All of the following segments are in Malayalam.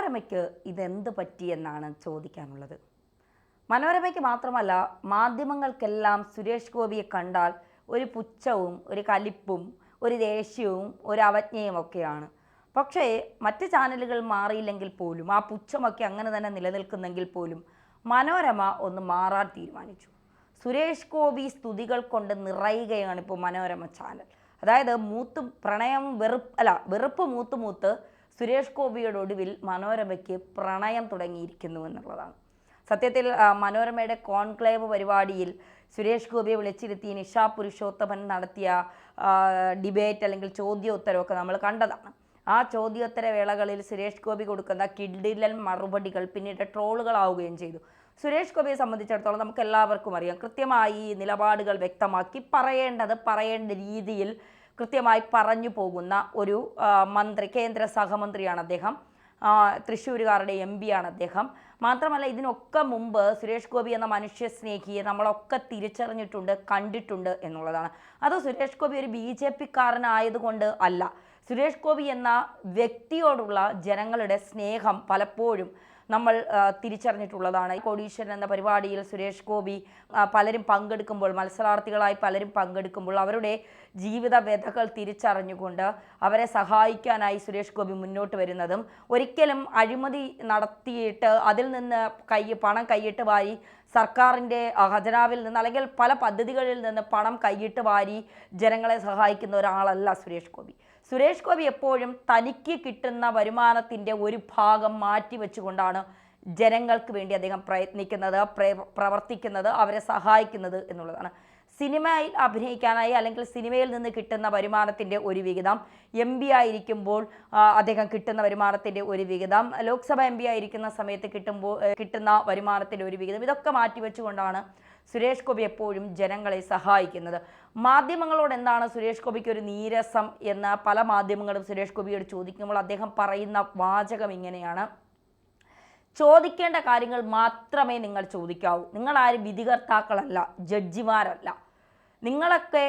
മനോരമയ്ക്ക് ഇതെന്ത് പറ്റിയെന്നാണ് ചോദിക്കാനുള്ളത്. മനോരമയ്ക്ക് മാത്രമല്ല, മാധ്യമങ്ങൾക്കെല്ലാം സുരേഷ് ഗോപിയെ കണ്ടാൽ ഒരു പുച്ഛവും ഒരു കലിപ്പും ഒരു ദേഷ്യവും ഒരു അവജ്ഞയും ഒക്കെയാണ്. പക്ഷേ മറ്റ് ചാനലുകൾ മാറിയില്ലെങ്കിൽ പോലും, ആ പുച്ഛമൊക്കെ അങ്ങനെ തന്നെ നിലനിൽക്കുന്നെങ്കിൽ പോലും മനോരമ ഒന്ന് മാറാൻ തീരുമാനിച്ചു. സുരേഷ് ഗോപി സ്തുതികൾ കൊണ്ട് നിറയുകയാണ് ഇപ്പോൾ മനോരമ ചാനൽ. അതായത് വെറുപ്പ് മൂത്ത് സുരേഷ് ഗോപിയുടെ ഒടുവിൽ മനോരമയ്ക്ക് പ്രണയം തുടങ്ങിയിരിക്കുന്നു എന്നുള്ളതാണ്. സത്യത്തിൽ മനോരമയുടെ കോൺക്ലേവ് പരിപാടിയിൽ സുരേഷ് ഗോപിയെ വിളിച്ചിരുത്തി നിഷ പുരുഷോത്തമൻ നടത്തിയ ഡിബേറ്റ് അല്ലെങ്കിൽ ചോദ്യോത്തരമൊക്കെ നമ്മൾ കണ്ടതാണ്. ആ ചോദ്യോത്തര വേളകളിൽ സുരേഷ് ഗോപി കൊടുക്കുന്ന കിഡിലൻ മറുപടികൾ പിന്നീട് ട്രോളുകളാവുകയും ചെയ്തു. സുരേഷ് ഗോപിയെ സംബന്ധിച്ചിടത്തോളം നമുക്ക് എല്ലാവർക്കും അറിയാം, കൃത്യമായി നിലപാടുകൾ വ്യക്തമാക്കി പറയേണ്ട രീതിയിൽ കൃത്യമായി പറഞ്ഞു പോകുന്ന ഒരു മന്ത്രി, കേന്ദ്ര സഹമന്ത്രിയാണ് അദ്ദേഹം. തൃശ്ശൂരുകാരുടെ MP ആണ് അദ്ദേഹം. മാത്രമല്ല, ഇതിനൊക്കെ മുമ്പ് സുരേഷ് ഗോപി എന്ന മനുഷ്യസ്നേഹിയെ നമ്മളൊക്കെ തിരിച്ചറിഞ്ഞിട്ടുണ്ട്, കണ്ടിട്ടുണ്ട് എന്നുള്ളതാണ്. അത് സുരേഷ് ഗോപി ഒരു BJP-കാരനായതുകൊണ്ട് അല്ല. സുരേഷ് ഗോപി എന്ന വ്യക്തിയോടുള്ള ജനങ്ങളുടെ സ്നേഹം പലപ്പോഴും നമ്മൾ തിരിച്ചറിഞ്ഞിട്ടുള്ളതാണ്. കോടീശ്വരൻ എന്ന പരിപാടിയിൽ സുരേഷ് ഗോപി പലരും പങ്കെടുക്കുമ്പോൾ, മത്സരാർത്ഥികളായി പലരും പങ്കെടുക്കുമ്പോൾ അവരുടെ ജീവിത വ്യഥകൾ തിരിച്ചറിഞ്ഞുകൊണ്ട് അവരെ സഹായിക്കാനായി സുരേഷ് ഗോപി മുന്നോട്ട് വരുന്നതും, ഒരിക്കലും അഴിമതി നടത്തിയിട്ട് അതിൽ നിന്ന് പണം കൈയിട്ട് വാരി സർക്കാരിൻ്റെ ഖജനാവിൽ നിന്ന് അല്ലെങ്കിൽ പല പദ്ധതികളിൽ നിന്ന് പണം കൈയിട്ട് വാരി ജനങ്ങളെ സഹായിക്കുന്ന ഒരാളല്ല സുരേഷ് ഗോപി. സുരേഷ് ഗോപി എപ്പോഴും തനിക്ക് കിട്ടുന്ന വരുമാനത്തിൻ്റെ ഒരു ഭാഗം മാറ്റി വെച്ചുകൊണ്ടാണ് ജനങ്ങൾക്ക് വേണ്ടി അദ്ദേഹം പ്രയത്നിക്കുന്നത്, പ്രവർത്തിക്കുന്നത്, അവരെ സഹായിക്കുന്നത് എന്നുള്ളതാണ്. സിനിമയിൽ അഭിനയിക്കാനായി അല്ലെങ്കിൽ സിനിമയിൽ നിന്ന് കിട്ടുന്ന വരുമാനത്തിൻ്റെ ഒരു വിഹിതം, MP ആയിരിക്കുമ്പോൾ അദ്ദേഹം കിട്ടുന്ന വരുമാനത്തിൻ്റെ ഒരു വിഹിതം, ലോക്സഭ MP ആയിരിക്കുന്ന സമയത്ത് കിട്ടുന്ന വരുമാനത്തിൻ്റെ ഒരു വിഹിതം, ഇതൊക്കെ മാറ്റിവെച്ചുകൊണ്ടാണ് സുരേഷ് ഗോപി എപ്പോഴും ജനങ്ങളെ സഹായിക്കുന്നത്. മാധ്യമങ്ങളോട് എന്താണ് സുരേഷ് ഗോപിക്ക് ഒരു നീരസം എന്ന് പല മാധ്യമങ്ങളും സുരേഷ് ഗോപിയോട് ചോദിക്കുമ്പോൾ അദ്ദേഹം പറയുന്ന വാചകം ഇങ്ങനെയാണ്: ചോദിക്കേണ്ട കാര്യങ്ങൾ മാത്രമേ നിങ്ങൾ ചോദിക്കാവൂ. നിങ്ങൾ ആരും വിധികർത്താക്കളല്ല, ജഡ്ജിമാരല്ല. നിങ്ങളൊക്കെ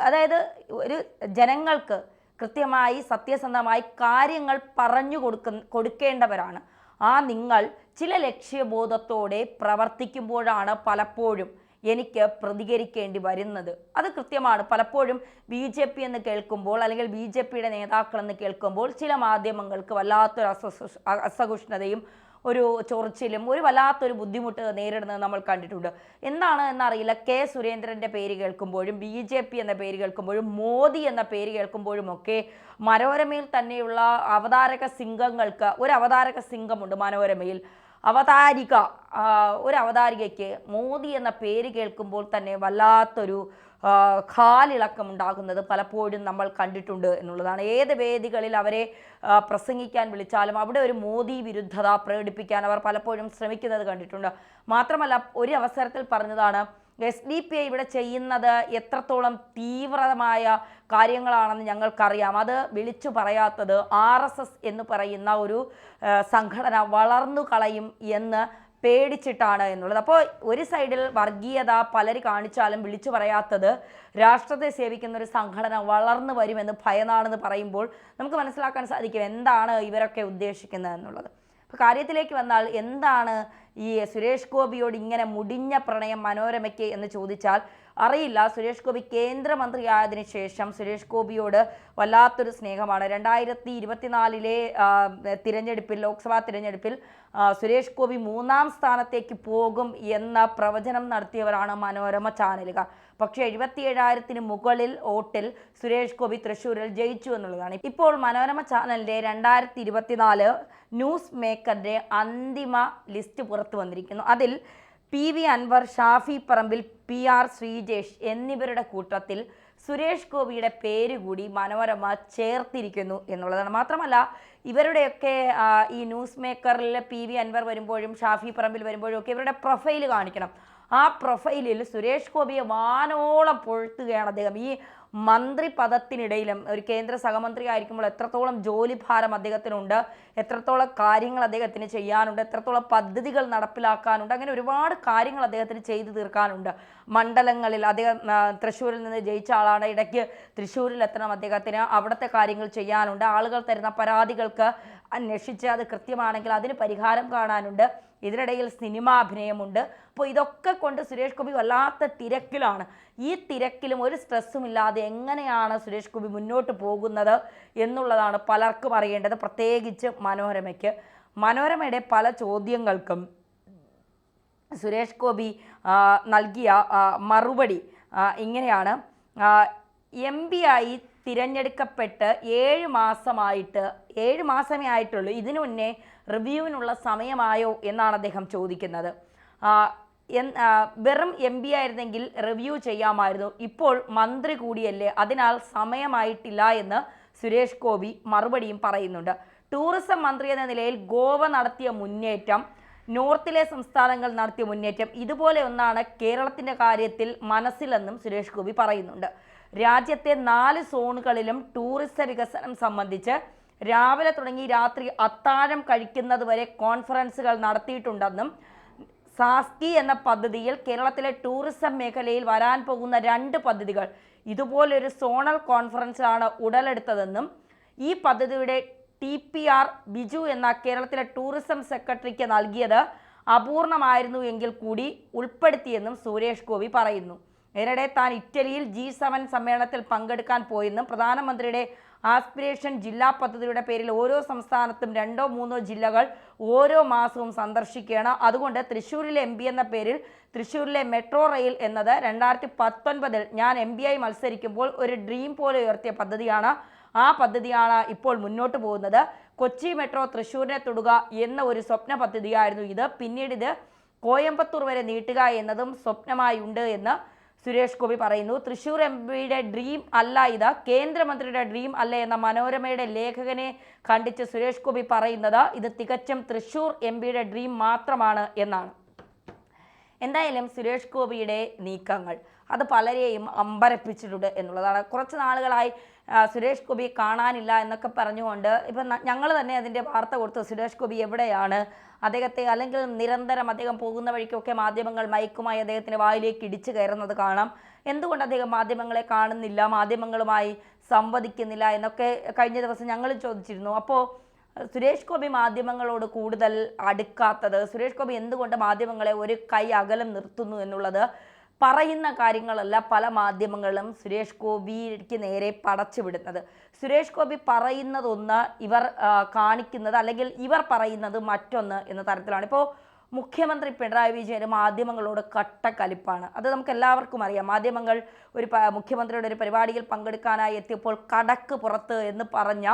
അതായത് ഒരു ജനങ്ങൾക്ക് കൃത്യമായി സത്യസന്ധമായി കാര്യങ്ങൾ പറഞ്ഞു കൊടുക്കേണ്ടവരാണ്. നിങ്ങൾ ചില ലക്ഷ്യബോധത്തോടെ പ്രവർത്തിക്കുമ്പോഴാണ് പലപ്പോഴും എനിക്ക് പ്രതികരിക്കേണ്ടി വരുന്നത്. അത് കൃത്യമാണ്. പലപ്പോഴും BJP എന്ന് കേൾക്കുമ്പോൾ അല്ലെങ്കിൽ BJPയുടെ നേതാക്കളെന്ന് കേൾക്കുമ്പോൾ ചില മാധ്യമങ്ങൾക്ക് വല്ലാത്തൊരു അസഹിഷ്ണുതയും ഒരു ചൊറിച്ചിലും ഒരു വല്ലാത്തൊരു ബുദ്ധിമുട്ട് നേരിടുന്നത് നമ്മൾ കണ്ടിട്ടുണ്ട്. എന്താണ് എന്നറിയില്ല, K സുരേന്ദ്രൻ്റെ പേര് കേൾക്കുമ്പോഴും BJP എന്ന പേര് കേൾക്കുമ്പോഴും മോദി എന്ന പേര് കേൾക്കുമ്പോഴുമൊക്കെ മനോരമയിൽ തന്നെയുള്ള അവതാരക സിംഗങ്ങൾക്ക് ഒരു അവതാരക സിംഗമുണ്ട് മനോരമയിൽ. ഒരു അവതാരികയ്ക്ക് മോദി എന്ന പേര് കേൾക്കുമ്പോൾ തന്നെ വല്ലാത്തൊരു കാലിളക്കം ഉണ്ടാകുന്നത് പലപ്പോഴും നമ്മൾ കണ്ടിട്ടുണ്ട് എന്നുള്ളതാണ്. ഏത് വേദികളിൽ അവരെ പ്രസംഗിക്കാൻ വിളിച്ചാലും അവിടെ ഒരു മോദി വിരുദ്ധത പ്രകടിപ്പിക്കാൻ അവർ പലപ്പോഴും ശ്രമിക്കുന്നത് കണ്ടിട്ടുണ്ട്. മാത്രമല്ല, ഒരു അവസരത്തിൽ പറഞ്ഞതാണ്, SDP ഇവിടെ ചെയ്യുന്നത് എത്രത്തോളം തീവ്രമായ കാര്യങ്ങളാണെന്ന് ഞങ്ങൾക്കറിയാം. അത് വിളിച്ചു പറയാത്തത് RSS എന്ന് പറയുന്ന ഒരു സംഘടന വളർന്നു കളയും എന്ന് പേടിച്ചിട്ടാണ് എന്നുള്ളത്. അപ്പോൾ ഒരു സൈഡിൽ വർഗീയത പലര് കാണിച്ചാലും വിളിച്ചു പറയാത്തത് രാഷ്ട്രത്തെ സേവിക്കുന്ന ഒരു സംഘടന വളർന്നു വരുമെന്ന് ഭയന്നാണെന്ന് പറയുമ്പോൾ നമുക്ക് മനസ്സിലാക്കാൻ സാധിക്കും എന്താണ് ഇവരൊക്കെ ഉദ്ദേശിക്കുന്നത് എന്നുള്ളത്. അപ്പോൾ കാര്യത്തിലേക്ക് വന്നാൽ, എന്താണ് ഈ സുരേഷ് ഗോപിയോട് ഇങ്ങനെ മുടിഞ്ഞ പ്രണയം മനോരമയ്ക്ക് എന്ന് ചോദിച്ചാൽ അറിയില്ല. സുരേഷ് ഗോപി കേന്ദ്രമന്ത്രിയായതിനു ശേഷം സുരേഷ് ഗോപിയോട് വല്ലാത്തൊരു സ്നേഹമാണ്. 2024 തിരഞ്ഞെടുപ്പിൽ, ലോക്സഭാ തിരഞ്ഞെടുപ്പിൽ സുരേഷ് ഗോപി 3ാം സ്ഥാനത്തേക്ക് പോകും എന്ന പ്രവചനം നടത്തിയവരാണ് മനോരമ ചാനലുകാർ. പക്ഷേ 77,000-ന് മുകളിൽ വോട്ടിൽ സുരേഷ് ഗോപി തൃശ്ശൂരിൽ ജയിച്ചു എന്നുള്ളതാണ്. ഇപ്പോൾ മനോരമ ചാനലിൻ്റെ 2024 ന്യൂസ് മേക്കറിൻ്റെ അന്തിമ ലിസ്റ്റ് പുറത്തു വന്നിരിക്കുന്നു. അതിൽ PV അൻവർ, ഷാഫി പറമ്പിൽ, PR ശ്രീജേഷ് എന്നിവരുടെ കൂട്ടത്തിൽ സുരേഷ് ഗോപിയുടെ പേര് കൂടി മനോരമ ചേർത്തിരിക്കുന്നു എന്നുള്ളതാണ്. മാത്രമല്ല, ഇവരുടെയൊക്കെ ഈ ന്യൂസ് മേക്കറിൽ PV അൻവർ വരുമ്പോഴും ഷാഫി പറമ്പിൽ വരുമ്പോഴും ഒക്കെ ഇവരുടെ പ്രൊഫൈൽ കാണിക്കണം. ആ പ്രൊഫൈലിൽ സുരേഷ് ഗോപിയെ വാനോളം പൊഴുത്തുകയാണ് അദ്ദേഹം. ഈ മന്ത്രി പദത്തിനിടയിലും ഒരു കേന്ദ്ര സഹമന്ത്രി ആയിരിക്കുമ്പോൾ എത്രത്തോളം ജോലി ഭാരം അദ്ദേഹത്തിനുണ്ട്, എത്രത്തോളം കാര്യങ്ങൾ അദ്ദേഹത്തിന് ചെയ്യാനുണ്ട്, എത്രത്തോളം പദ്ധതികൾ നടപ്പിലാക്കാനുണ്ട്, അങ്ങനെ ഒരുപാട് കാര്യങ്ങൾ അദ്ദേഹത്തിന് ചെയ്തു തീർക്കാനുണ്ട്. മണ്ഡലങ്ങളിൽ അദ്ദേഹം തൃശ്ശൂരിൽ നിന്ന് ജയിച്ച ആളാണ്. ഇടയ്ക്ക് തൃശ്ശൂരിൽ എത്തണം അദ്ദേഹത്തിന്, അവിടുത്തെ കാര്യങ്ങൾ ചെയ്യാനുണ്ട്. ആളുകൾ തരുന്ന പരാതികൾക്ക് അന്വേഷിച്ച് അത് കൃത്യമാണെങ്കിൽ അതിന് പരിഹാരം കാണാനുണ്ട്. ഇതിനിടയിൽ സിനിമാ അഭിനയമുണ്ട്. അപ്പോൾ ഇതൊക്കെ കൊണ്ട് സുരേഷ് ഗോപി വല്ലാത്ത തിരക്കിലാണ്. ഈ തിരക്കിലും ഒരു സ്ട്രെസ്സും ഇല്ലാതെ എങ്ങനെയാണ് സുരേഷ് ഗോപി മുന്നോട്ട് പോകുന്നത് എന്നുള്ളതാണ് പലർക്കും അറിയേണ്ടത്, പ്രത്യേകിച്ച് മനോരമയ്ക്ക്. മനോരമയുടെ പല ചോദ്യങ്ങൾക്കും സുരേഷ് ഗോപി നൽകിയ മറുപടി ഇങ്ങനെയാണ്. MP ആയി തിരഞ്ഞെടുക്കപ്പെട്ട് 7 മാസമേ ആയിട്ടുള്ളൂ, ഇതിനു മുന്നേ റിവ്യൂവിനുള്ള സമയമായോ എന്നാണ് അദ്ദേഹം ചോദിക്കുന്നത്. വെറും MP ആയിരുന്നെങ്കിൽ റിവ്യൂ ചെയ്യാമായിരുന്നു, ഇപ്പോൾ മന്ത്രി കൂടിയല്ലേ, അതിനാൽ സമയമായിട്ടില്ല എന്ന് സുരേഷ് ഗോപി മറുപടിയും പറയുന്നുണ്ട്. ടൂറിസം മന്ത്രി എന്ന നിലയിൽ ഗോവ നടത്തിയ മുന്നേറ്റം, നോർത്തിലെ സംസ്ഥാനങ്ങൾ നടത്തിയ മുന്നേറ്റം ഇതുപോലെ ഒന്നാണ് കേരളത്തിൻ്റെ കാര്യത്തിൽ മനസ്സിലെന്നും സുരേഷ് ഗോപി പറയുന്നുണ്ട്. രാജ്യത്തെ 4 സോണുകളിലും ടൂറിസം വികസനം സംബന്ധിച്ച് രാവിലെ തുടങ്ങി രാത്രി അത്താഴം കഴിക്കുന്നത് വരെ കോൺഫറൻസുകൾ നടത്തിയിട്ടുണ്ടെന്നും സാസ്കി എന്ന പദ്ധതിയിൽ കേരളത്തിലെ ടൂറിസം മേഖലയിൽ വരാൻ പോകുന്ന 2 പദ്ധതികൾ ഇതുപോലൊരു സോണൽ കോൺഫറൻസാണ് ഉടലെടുത്തതെന്നും ഈ പദ്ധതിയുടെ TPR ബിജു എന്ന കേരളത്തിലെ ടൂറിസം സെക്രട്ടറിക്ക് നൽകിയത് അപൂർണമായിരുന്നു എങ്കിൽ കൂടി ഉൾപ്പെടുത്തിയെന്നും സുരേഷ് ഗോപി പറയുന്നു. ഇതിനിടെ താൻ ഇറ്റലിയിൽ G7 സമ്മേളനത്തിൽ പങ്കെടുക്കാൻ പോയെന്നും പ്രധാനമന്ത്രിയുടെ ആസ്പിരേഷൻ ജില്ലാ പദ്ധതിയുടെ പേരിൽ ഓരോ സംസ്ഥാനത്തും 2-3 ജില്ലകൾ ഓരോ മാസവും സന്ദർശിക്കുകയാണ്. അതുകൊണ്ട് തൃശ്ശൂരിലെ MP എന്ന പേരിൽ തൃശ്ശൂരിലെ മെട്രോ റെയിൽ എന്നത് 2019 ഞാൻ MP ആയി മത്സരിക്കുമ്പോൾ ഒരു ഡ്രീം പോലെ ഉയർത്തിയ പദ്ധതിയാണ്. ആ പദ്ധതിയാണ് ഇപ്പോൾ മുന്നോട്ട് പോകുന്നത്. കൊച്ചി മെട്രോ തൃശ്ശൂരിനെ തൊടുക എന്ന ഒരു സ്വപ്ന പദ്ധതിയായിരുന്നു ഇത്. പിന്നീട് ഇത് കോയമ്പത്തൂർ വരെ നീട്ടുക എന്നതും സ്വപ്നമായി ഉണ്ട് എന്ന് സുരേഷ് ഗോപി പറയുന്നു. തൃശ്ശൂർ MPയുടെ ഡ്രീം അല്ല ഇത്, കേന്ദ്രമന്ത്രിയുടെ ഡ്രീം അല്ല എന്ന മനോരമയുടെ ലേഖകനെ ഖണ്ഡിച്ച് സുരേഷ് ഗോപി പറയുന്നത് ഇത് തികച്ചും തൃശ്ശൂർ MPയുടെ ഡ്രീം മാത്രമാണ് എന്നാണ്. എന്തായാലും സുരേഷ് ഗോപിയുടെ നീക്കങ്ങൾ അത് പലരെയും അമ്പരപ്പിച്ചിട്ടുണ്ട് എന്നുള്ളതാണ്. കുറച്ച് നാളുകളായി സുരേഷ് ഗോപി കാണാനില്ല എന്നൊക്കെ പറഞ്ഞുകൊണ്ട് ഇപ്പം ഞങ്ങൾ തന്നെ അതിൻ്റെ വാർത്ത കൊടുത്തു. സുരേഷ് ഗോപി എവിടെയാണ്, അദ്ദേഹത്തെ അല്ലെങ്കിൽ നിരന്തരം അദ്ദേഹം പോകുന്ന വഴിക്കൊക്കെ മാധ്യമങ്ങൾ മയക്കുമായി അദ്ദേഹത്തിൻ്റെ വായിലേക്ക് ഇടിച്ചു കയറുന്നത് കാണാം. എന്തുകൊണ്ട് അദ്ദേഹം മാധ്യമങ്ങളെ കാണുന്നില്ല, മാധ്യമങ്ങളുമായി സംവദിക്കുന്നില്ല എന്നൊക്കെ കഴിഞ്ഞ ദിവസം ഞങ്ങൾ ചോദിച്ചിരുന്നു. അപ്പോൾ സുരേഷ് ഗോപി മാധ്യമങ്ങളോട് കൂടുതൽ അടുക്കാത്തത്, സുരേഷ് ഗോപി എന്തുകൊണ്ട് മാധ്യമങ്ങളെ ഒരു കൈ അകലം നിർത്തുന്നു എന്നുള്ളത് പറയുന്ന കാര്യങ്ങളല്ല പല മാധ്യമങ്ങളും സുരേഷ് ഗോപിക്ക് നേരെ പടച്ചു വിടുന്നത്. സുരേഷ് ഗോപി പറയുന്നതൊന്ന് ഇവർ കാണിക്കുന്നത് അല്ലെങ്കിൽ ഇവർ പറയുന്നത് മറ്റൊന്ന് എന്ന തരത്തിലാണ്. ഇപ്പോൾ മുഖ്യമന്ത്രി പിണറായി വിജയൻ മാധ്യമങ്ങളോട് കട്ടക്കലിപ്പാണ്. അത് നമുക്ക് എല്ലാവർക്കും അറിയാം. മാധ്യമങ്ങൾ മുഖ്യമന്ത്രിയുടെ ഒരു പരിപാടിയിൽ പങ്കെടുക്കാനായി എത്തിയപ്പോൾ കടക്ക് പുറത്ത് എന്ന് പറഞ്ഞ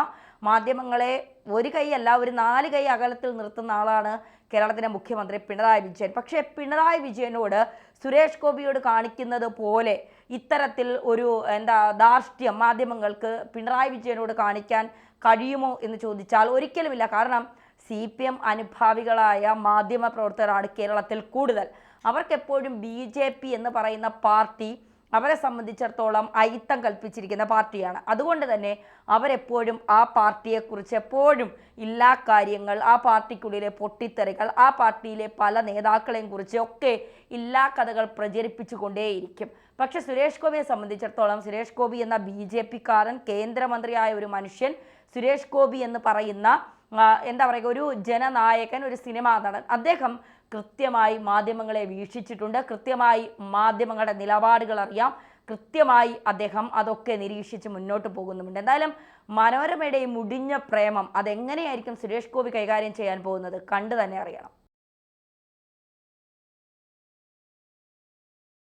മാധ്യമങ്ങളെ ഒരു കൈയല്ല ഒരു 4 കൈ അകലത്തിൽ നിർത്തുന്ന ആളാണ് കേരളത്തിലെ മുഖ്യമന്ത്രി പിണറായി വിജയൻ. പക്ഷേ പിണറായി വിജയനോട് സുരേഷ് ഗോപിയോട് കാണിക്കുന്നത് പോലെ ഇത്തരത്തിൽ ഒരു ധാർഷ്ട്യം മാധ്യമങ്ങൾക്ക് പിണറായി വിജയനോട് കാണിക്കാൻ കഴിയുമോ എന്ന് ചോദിച്ചാൽ ഒരിക്കലുമില്ല. കാരണം CPM അനുഭാവികളായ മാധ്യമ പ്രവർത്തകരാണ് കേരളത്തിൽ കൂടുതൽ. അവർക്കെപ്പോഴും BJP എന്ന് പറയുന്ന പാർട്ടി അവരെ സംബന്ധിച്ചിടത്തോളം അയിത്തം കൽപ്പിച്ചിരിക്കുന്ന പാർട്ടിയാണ്. അതുകൊണ്ട് തന്നെ അവരെപ്പോഴും ആ പാർട്ടിയെക്കുറിച്ച് എപ്പോഴും ഇല്ലാ കാര്യങ്ങൾ, ആ പാർട്ടിക്കുള്ളിലെ പൊട്ടിത്തെറികൾ, ആ പാർട്ടിയിലെ പല നേതാക്കളെയും കുറിച്ച് ഒക്കെ ഇല്ലാ കഥകൾ പ്രചരിപ്പിച്ചു കൊണ്ടേയിരിക്കും. പക്ഷെ സുരേഷ് ഗോപിയെ സംബന്ധിച്ചിടത്തോളം സുരേഷ് ഗോപി എന്ന BJP-കാരൻ, കേന്ദ്രമന്ത്രിയായ ഒരു മനുഷ്യൻ, സുരേഷ് ഗോപി എന്ന് പറയുന്ന ഒരു ജനനായകൻ, ഒരു സിനിമാ നടൻ, അദ്ദേഹം കൃത്യമായി മാധ്യമങ്ങളെ വീക്ഷിച്ചിട്ടുണ്ട്. കൃത്യമായി മാധ്യമങ്ങളുടെ നിലപാടുകൾ അറിയാം. കൃത്യമായി അദ്ദേഹം അതൊക്കെ നിരീക്ഷിച്ച് മുന്നോട്ട് പോകുന്നുമുണ്ട്. എന്തായാലും മനോരമയുടെ മുടിഞ്ഞ പ്രേമം അതെങ്ങനെയായിരിക്കും സുരേഷ് ഗോപി കൈകാര്യം ചെയ്യാൻ പോകുന്നത് കണ്ടു തന്നെ അറിയണം.